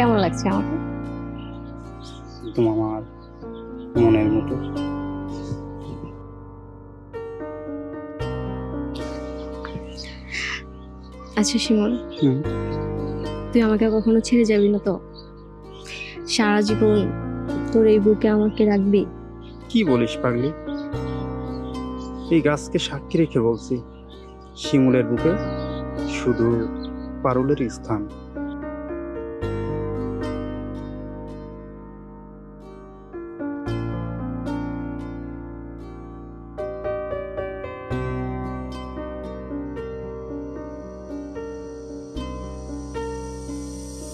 কেমন লাগছে আমাকে? একদম আমার মনের মতো। আচ্ছা শিমুল, হুম। তুই আমাকে কখনো ছেড়ে যাবি না তো? সারা জীবন তোর এই বুকে আমাকে রাখবি? কি বলিস পাগলি? এই গাছকে সাক্ষী রেখে বলছি, শিমুলের বুকে শুধু পারুলের স্থান।